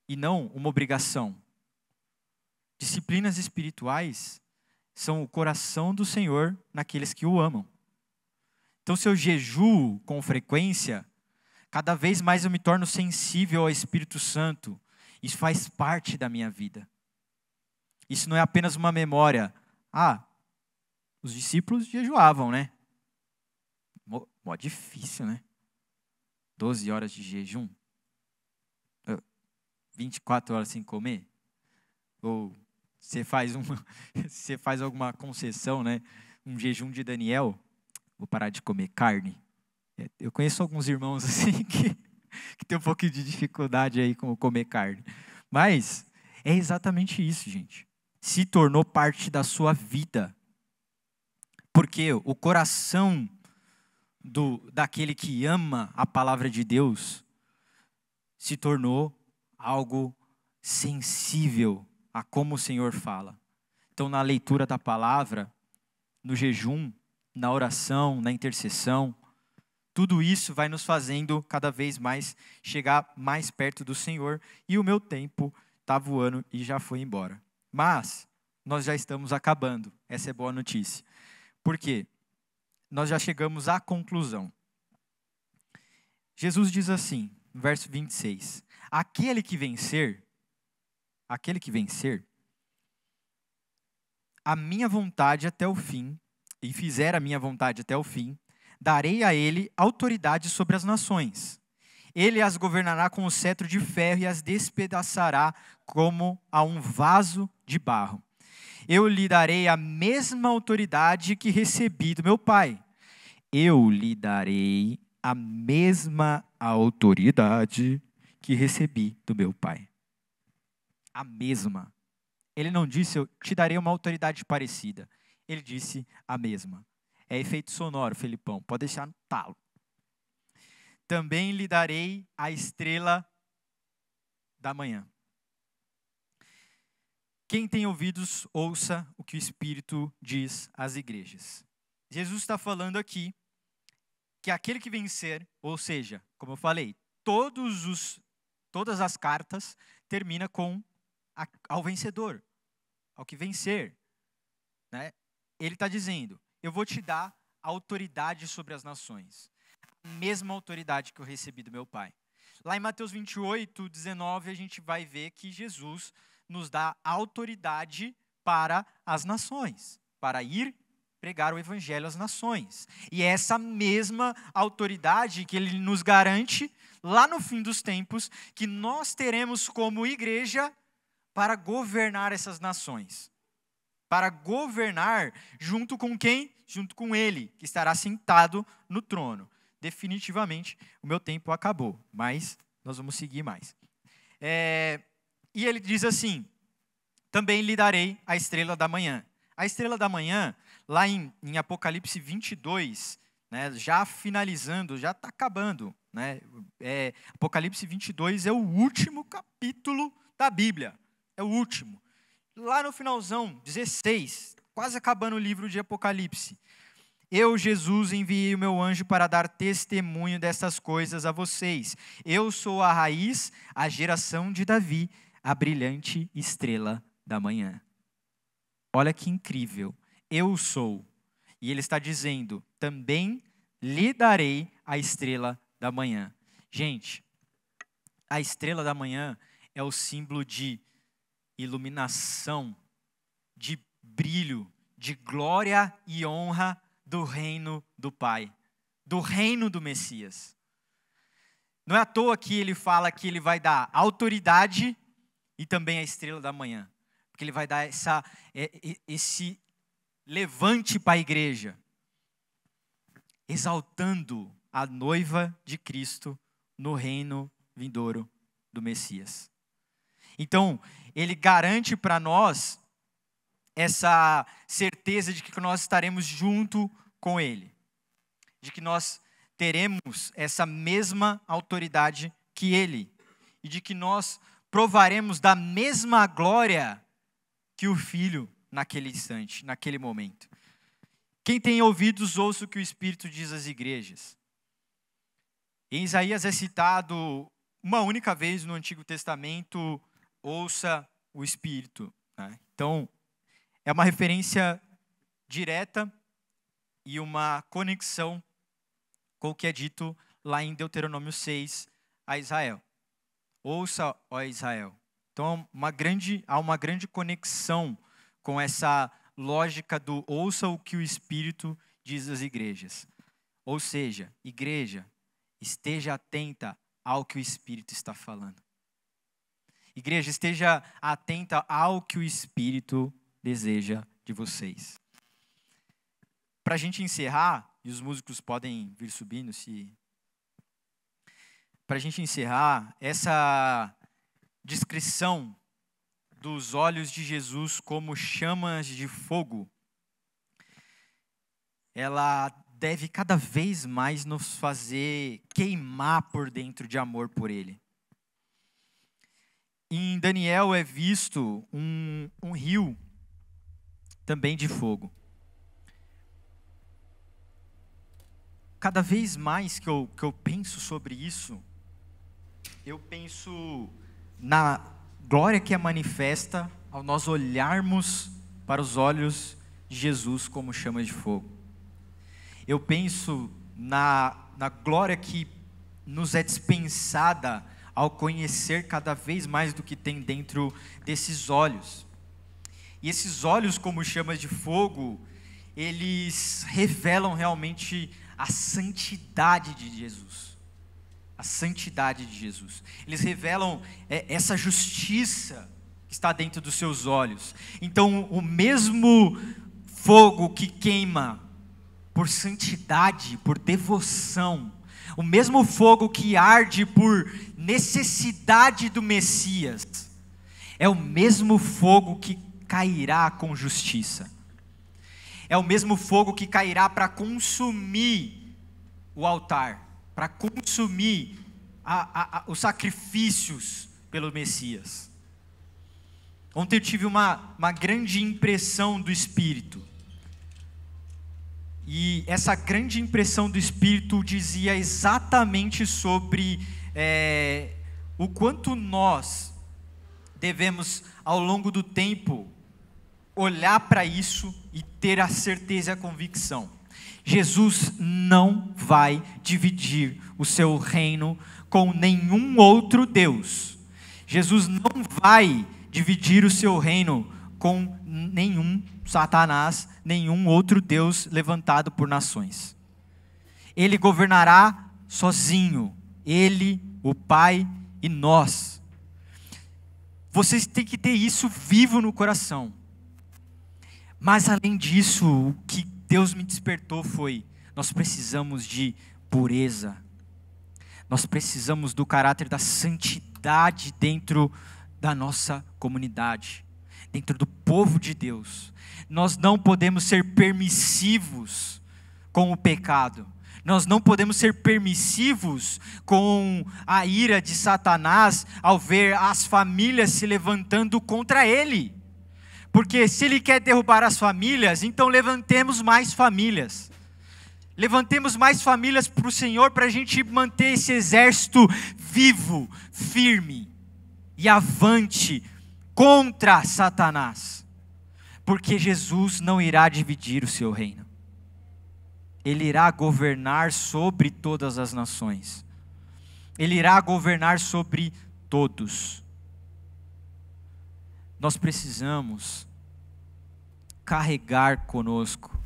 E não uma obrigação. Disciplinas espirituais são o coração do Senhor naqueles que o amam. Então, se eu jejuo com frequência, cada vez mais eu me torno sensível ao Espírito Santo. Isso faz parte da minha vida. Isso não é apenas uma memória. Os discípulos jejuavam, né? Mó difícil, né? 12 horas de jejum. 24 horas sem comer. Ou você faz alguma concessão, né? Um jejum de Daniel. Vou parar de comer carne. Eu conheço alguns irmãos assim que tem um pouquinho de dificuldade aí com comer carne. Mas é exatamente isso, gente. Se tornou parte da sua vida. Porque o coração daquele que ama a palavra de Deus se tornou algo sensível a como o Senhor fala. Então, na leitura da palavra, no jejum, na oração, na intercessão, tudo isso vai nos fazendo cada vez mais chegar mais perto do Senhor. E o meu tempo está voando e já foi embora. Mas nós já estamos acabando. Essa é boa notícia. Por quê? Nós já chegamos à conclusão. Jesus diz assim, no verso 26. Aquele que vencer, a minha vontade até o fim, e fizer a minha vontade até o fim, darei a ele autoridade sobre as nações. Ele as governará com o cetro de ferro e as despedaçará como a um vaso de barro. Eu lhe darei a mesma autoridade que recebi do meu Pai. Eu lhe darei a mesma autoridade que recebi do meu Pai. A mesma. Ele não disse, eu te darei uma autoridade parecida. Ele disse a mesma. É efeito sonoro, Felipão. Pode deixar no talo. Também lhe darei a estrela da manhã. Quem tem ouvidos, ouça o que o Espírito diz às igrejas. Jesus está falando aqui que aquele que vencer, ou seja, como eu falei, todas as cartas termina com ao vencedor, ao que vencer, né? Ele está dizendo, eu vou te dar autoridade sobre as nações, a mesma autoridade que eu recebi do meu Pai. Lá em Mateus 28, 19, a gente vai ver que Jesus nos dá autoridade para as nações, para ir pregar o evangelho às nações. E é essa mesma autoridade que ele nos garante lá no fim dos tempos, que nós teremos como igreja para governar essas nações. Para governar junto com quem? Junto com ele, que estará sentado no trono. Definitivamente, o meu tempo acabou, mas nós vamos seguir mais. E ele diz assim, também lhe darei a estrela da manhã. A estrela da manhã, lá em Apocalipse 22, né, já finalizando, já está acabando. Né, Apocalipse 22 é o último capítulo da Bíblia. É o último. Lá no finalzão, 16, quase acabando o livro de Apocalipse. Eu, Jesus, enviei o meu anjo para dar testemunho dessas coisas a vocês. Eu sou a raiz, a geração de Davi, a brilhante estrela da manhã. Olha que incrível. Eu sou. E ele está dizendo, também lhe darei a estrela da manhã. Gente, a estrela da manhã é o símbolo de iluminação, de brilho, de glória e honra do reino do Pai, do reino do Messias. Não é à toa que ele fala que ele vai dar autoridade e também a estrela da manhã. Porque ele vai dar esse levante para a igreja, exaltando a noiva de Cristo no reino vindouro do Messias. Então, ele garante para nós essa certeza de que nós estaremos junto com ele, de que nós teremos essa mesma autoridade que ele, e de que nós provaremos da mesma glória que o Filho naquele instante, naquele momento. Quem tem ouvidos, ouça o que o Espírito diz às igrejas. Em Isaías é citado uma única vez no Antigo Testamento, ouça o Espírito. Né? Então, é uma referência direta e uma conexão com o que é dito lá em Deuteronômio 6 a Israel. Ouça, ó Israel. Então, há uma grande conexão com essa lógica do ouça o que o Espírito diz às igrejas. Ou seja, igreja, esteja atenta ao que o Espírito está falando. Igreja, esteja atenta ao que o Espírito deseja de vocês. Para a gente encerrar, e os músicos podem vir subindo, para a gente encerrar, essa descrição dos olhos de Jesus como chamas de fogo, ela deve cada vez mais nos fazer queimar por dentro de amor por Ele. Em Daniel é visto um rio também de fogo. Cada vez mais que eu penso sobre isso, eu penso na glória que é manifesta ao nós olharmos para os olhos de Jesus como chama de fogo. Eu penso na glória que nos é dispensada ao conhecer cada vez mais do que tem dentro desses olhos. E esses olhos como chamas de fogo, eles revelam realmente a santidade de Jesus. A santidade de Jesus. Eles revelam essa justiça que está dentro dos seus olhos. Então, o mesmo fogo que queima por santidade, por devoção, o mesmo fogo que arde por necessidade do Messias, é o mesmo fogo que cairá com justiça. É o mesmo fogo que cairá para consumir o altar, para consumir os sacrifícios pelo Messias. Ontem eu tive uma grande impressão do Espírito. E essa grande impressão do Espírito dizia exatamente sobre o quanto nós devemos, ao longo do tempo, olhar para isso e ter a certeza e a convicção. Jesus não vai dividir o seu reino com nenhum outro Deus. Jesus não vai dividir o seu reino com nenhum Satanás, nenhum outro Deus levantado por nações. Ele governará sozinho, Ele, o Pai e nós. Vocês têm que ter isso vivo no coração. Mas além disso, o que Deus me despertou foi: nós precisamos de pureza. Nós precisamos do caráter da santidade dentro da nossa comunidade, dentro do povo de Deus. Nós não podemos ser permissivos com o pecado. Nós não podemos ser permissivos com a ira de Satanás ao ver as famílias se levantando contra ele. Porque se ele quer derrubar as famílias, então levantemos mais famílias. Levantemos mais famílias para o Senhor, para a gente manter esse exército vivo, firme e avante contra Satanás. Porque Jesus não irá dividir o seu reino. Ele irá governar sobre todas as nações. Ele irá governar sobre todos. Nós precisamos carregar conosco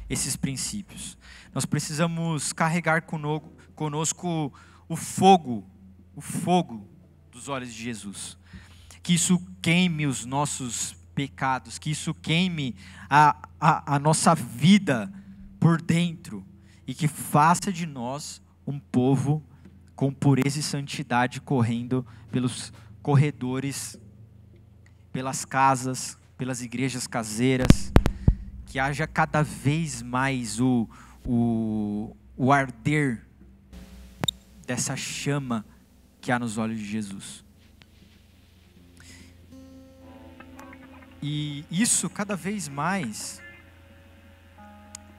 esses princípios. Nós precisamos carregar conosco o fogo dos olhos de Jesus. Que isso queime os nossos pecados, que isso queime a nossa vida por dentro e que faça de nós um povo com pureza e santidade correndo pelos corredores, pelas casas, pelas igrejas caseiras, que haja cada vez mais o arder dessa chama que há nos olhos de Jesus. E isso cada vez mais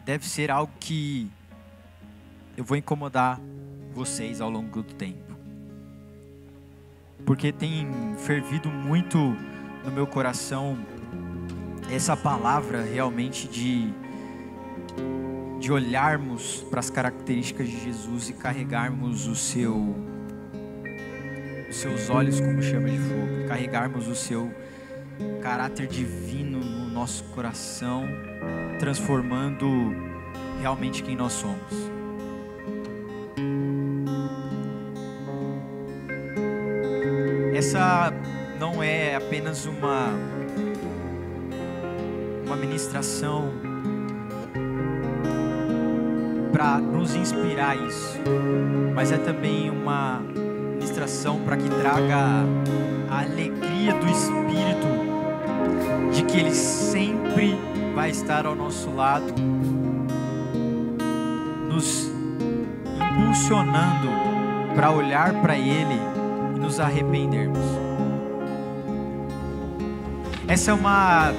deve ser algo que eu vou incomodar vocês ao longo do tempo. Porque tem fervido muito no meu coração essa palavra realmente de olharmos para as características de Jesus e carregarmos os seus olhos como chama de fogo, carregarmos o seu caráter divino no nosso coração, transformando realmente quem nós somos. Essa não é apenas uma ministração para nos inspirar a isso, mas é também uma ministração para que traga a alegria do Espírito de que Ele sempre vai estar ao nosso lado, nos impulsionando para olhar para Ele e nos arrependermos. Essa é uma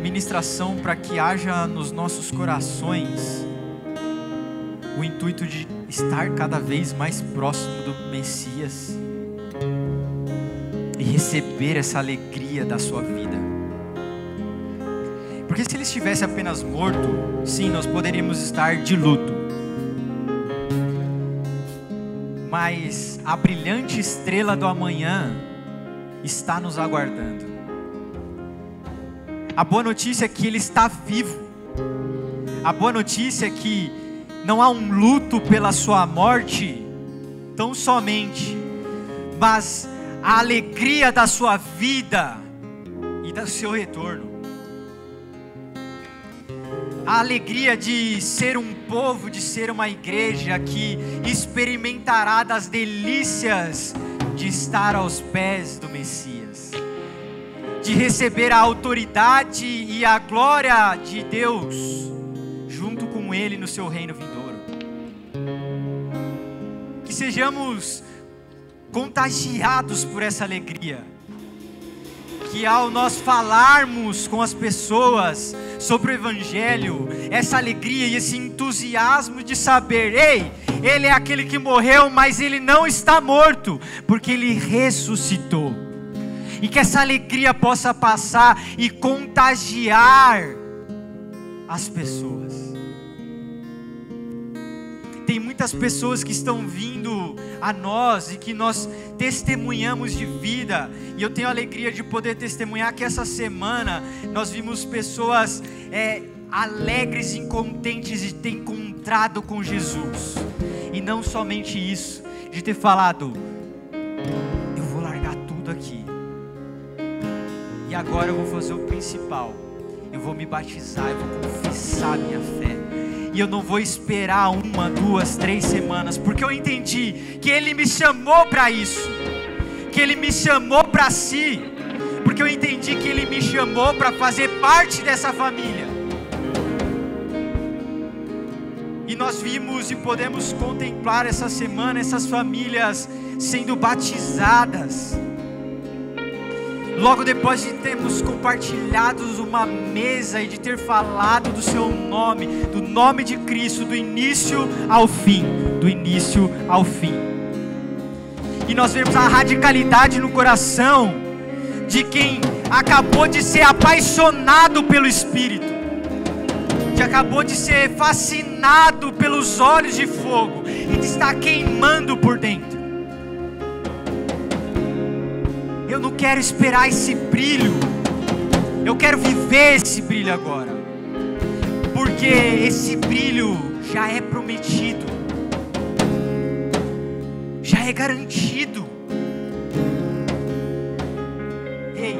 ministração para que haja nos nossos corações o intuito de estar cada vez mais próximo do Messias e receber essa alegria da sua vida. Porque se ele estivesse apenas morto, sim, nós poderíamos estar de luto. Mas a brilhante estrela do amanhã está nos aguardando. A boa notícia é que Ele está vivo. A boa notícia é que não há um luto pela sua morte, tão somente, mas a alegria da sua vida e do seu retorno. A alegria de ser um povo, de ser uma igreja que experimentará das delícias de estar aos pés do Messias, de receber a autoridade e a glória de Deus junto com Ele no seu reino vindouro. Que sejamos contagiados por essa alegria, que ao nós falarmos com as pessoas sobre o Evangelho, essa alegria e esse entusiasmo de saber, ei, Ele é aquele que morreu, mas Ele não está morto, porque Ele ressuscitou. E que essa alegria possa passar e contagiar as pessoas. Tem muitas pessoas que estão vindo a nós e que nós testemunhamos de vida, e eu tenho a alegria de poder testemunhar que essa semana nós vimos pessoas alegres e contentes de ter encontrado com Jesus, e não somente isso, de ter falado, eu vou largar tudo aqui, e agora eu vou fazer o principal, eu vou me batizar, eu vou confessar minha fé. E eu não vou esperar 1, 2, 3 semanas, porque eu entendi que Ele me chamou para isso, que Ele me chamou para si, porque eu entendi que Ele me chamou para fazer parte dessa família. E nós vimos e podemos contemplar essa semana essas famílias sendo batizadas. Logo depois de termos compartilhado uma mesa e de ter falado do seu nome, do nome de Cristo, do início ao fim, do início ao fim. E nós vemos a radicalidade no coração de quem acabou de ser apaixonado pelo Espírito, que acabou de ser fascinado pelos olhos de fogo e de estar queimando por dentro. Eu não quero esperar esse brilho, eu quero viver esse brilho agora, porque esse brilho já é prometido, já é garantido. Ei,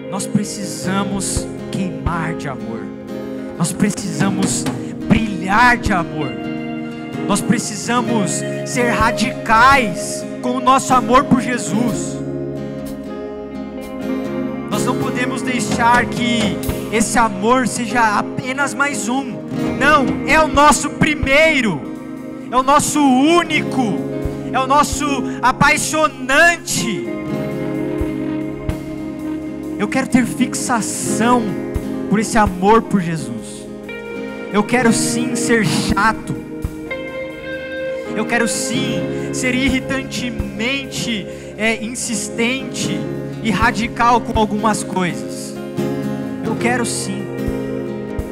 nós precisamos queimar de amor, nós precisamos brilhar de amor, nós precisamos ser radicais com o nosso amor por Jesus. Nós não podemos deixar que esse amor seja apenas mais um. Não, é o nosso primeiro, é o nosso único, é o nosso apaixonante. Eu quero ter fixação por esse amor por Jesus. Eu quero sim ser chato. Eu quero sim ser irritantemente insistente e radical com algumas coisas. Eu quero sim,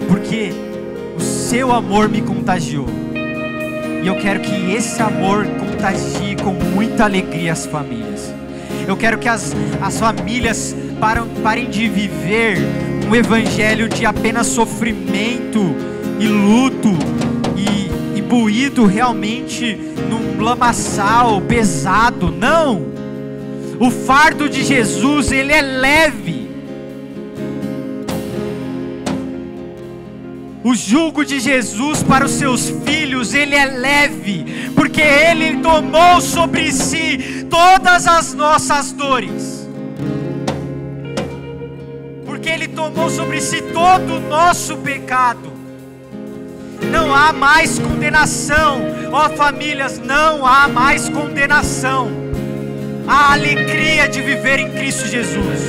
porque o seu amor me contagiou, e eu quero que esse amor contagie com muita alegria as famílias. Eu quero que as famílias parem de viver um evangelho de apenas sofrimento e luto e buído realmente num lamaçal pesado. Não! O fardo de Jesus, ele é leve. O jugo de Jesus para os seus filhos, ele é leve, porque ele tomou sobre si todas as nossas dores. Porque ele tomou sobre si todo o nosso pecado. Não há mais condenação, ó famílias, não há mais condenação. A alegria de viver em Cristo Jesus.